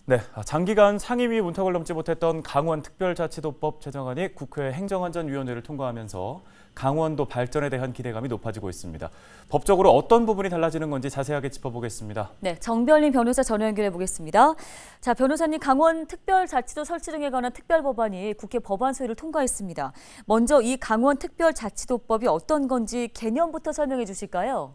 네, 장기간 상임위 문턱을 넘지 못했던 강원특별자치도법 제정안이 국회 행정안전위원회를 통과하면서 강원도 발전에 대한 기대감이 높아지고 있습니다. 법적으로 어떤 부분이 달라지는 건지 자세하게 짚어보겠습니다. 네, 정별림 변호사 전화 연결해 보겠습니다. 자, 변호사님, 강원특별자치도 설치 등에 관한 특별법안이 국회 법안소위를 통과했습니다. 먼저 이 강원특별자치도법이 어떤 건지 개념부터 설명해 주실까요?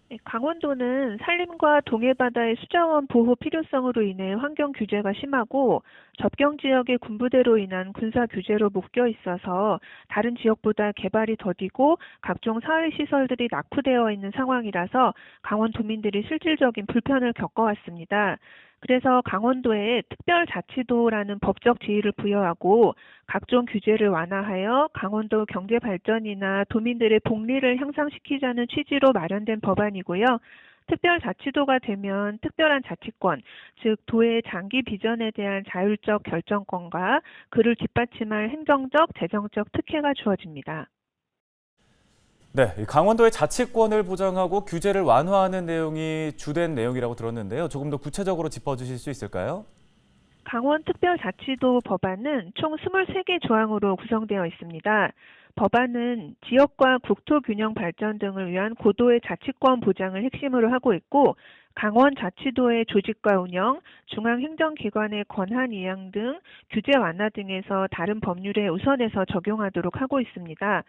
네, 강원도는 산림과 동해바다의 수자원 보호 필요성으로 인해 환경 규제가 심하고 접경 지역의 군부대로 인한 군사 규제로 묶여 있어서 다른 지역보다 개발이 더디고 각종 사회시설들이 낙후되어 있는 상황이라서 강원도민들이 실질적인 불편을 겪어왔습니다. 그래서 강원도에 특별자치도라는 법적 지위를 부여하고 각종 규제를 완화하여 강원도 경제 발전이나 도민들의 복리를 향상시키자는 취지로 마련된 법안이고요. 특별자치도가 되면 특별한 자치권, 즉 도의 장기 비전에 대한 자율적 결정권과 그를 뒷받침할 행정적, 재정적 특혜가 주어집니다. 네, 강원도의 자치권을 보장하고 규제를 완화하는 내용이 주된 내용이라고 들었는데요. 조금 더 구체적으로 짚어주실 수 있을까요? 강원특별자치도 법안은 총 23개 조항으로 구성되어 있습니다. 법안은 지역과 국토 균형 발전 등을 위한 고도의 자치권 보장을 핵심으로 하고 있고 강원자치도의 조직과 운영, 중앙행정기관의 권한 이양 등 규제 완화 등에서 다른 법률에 우선해서 적용하도록 하고 있습니다.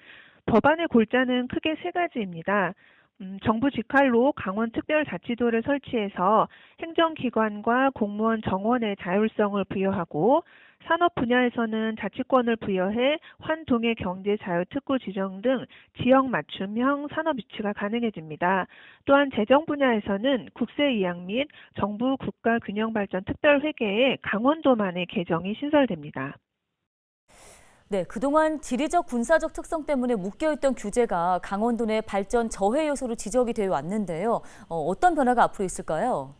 법안의 골자는 크게 세 가지입니다. 정부 직할로 강원특별자치도를 설치해서 행정기관과 공무원 정원의 자율성을 부여하고 산업 분야에서는 자치권을 부여해 환동해 경제자유특구 지정 등 지역 맞춤형 산업 유치가 가능해집니다. 또한 재정 분야에서는 국세 이양 및 정부 국가균형발전 특별회계에 강원도만의 개정이 신설됩니다. 네, 그동안 지리적 군사적 특성 때문에 묶여있던 규제가 강원도 내 발전 저해 요소로 지적이 되어 왔는데요. 어떤 변화가 앞으로 있을까요?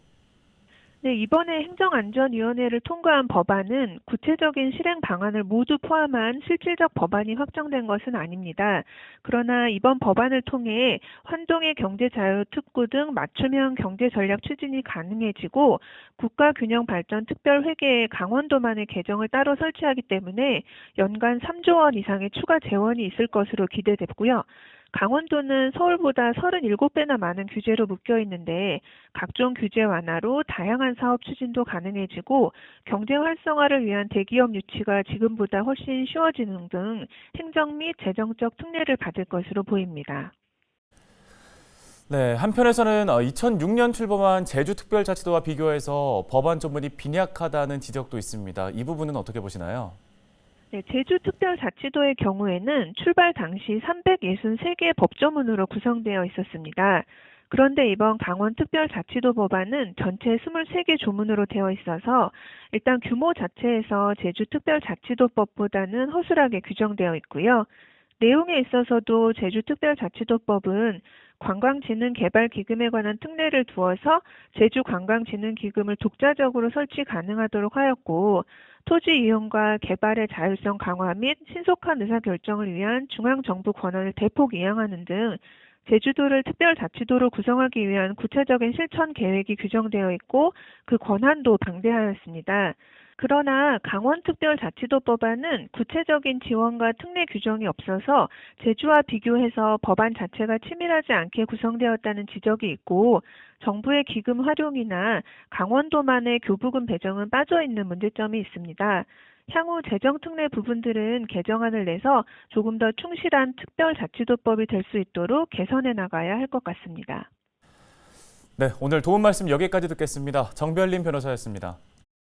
네, 이번에 행정안전위원회를 통과한 법안은 구체적인 실행 방안을 모두 포함한 실질적 법안이 확정된 것은 아닙니다. 그러나 이번 법안을 통해 환동의 경제자유특구 등 맞춤형 경제전략 추진이 가능해지고 국가균형발전특별회계에 강원도만의 계정을 따로 설치하기 때문에 연간 3조 원 이상의 추가 재원이 있을 것으로 기대됐고요. 강원도는 서울보다 37배나 많은 규제로 묶여 있는데 각종 규제 완화로 다양한 사업 추진도 가능해지고 경제 활성화를 위한 대기업 유치가 지금보다 훨씬 쉬워지는 등 행정 및 재정적 특례를 받을 것으로 보입니다. 네, 한편에서는 2006년 출범한 제주특별자치도와 비교해서 법안 조문이 빈약하다는 지적도 있습니다. 이 부분은 어떻게 보시나요? 네, 제주특별자치도의 경우에는 출발 당시 363개 법조문으로 구성되어 있었습니다. 그런데 이번 강원특별자치도 법안은 전체 23개 조문으로 되어 있어서 일단 규모 자체에서 제주특별자치도법보다는 허술하게 규정되어 있고요. 내용에 있어서도 제주특별자치도법은 관광진흥개발기금에 관한 특례를 두어서 제주관광진흥기금을 독자적으로 설치 가능하도록 하였고 토지 이용과 개발의 자율성 강화 및 신속한 의사결정을 위한 중앙정부 권한을 대폭 이양하는 등 제주도를 특별자치도로 구성하기 위한 구체적인 실천 계획이 규정되어 있고 그 권한도 방대하였습니다. 그러나 강원특별자치도 법안은 구체적인 지원과 특례 규정이 없어서 제주와 비교해서 법안 자체가 치밀하지 않게 구성되었다는 지적이 있고 정부의 기금 활용이나 강원도만의 교부금 배정은 빠져있는 문제점이 있습니다. 향후 재정특례 부분들은 개정안을 내서 조금 더 충실한 특별자치도법이 될 수 있도록 개선해 나가야 할 것 같습니다. 네, 오늘 도움 말씀 여기까지 듣겠습니다. 정별림 변호사였습니다.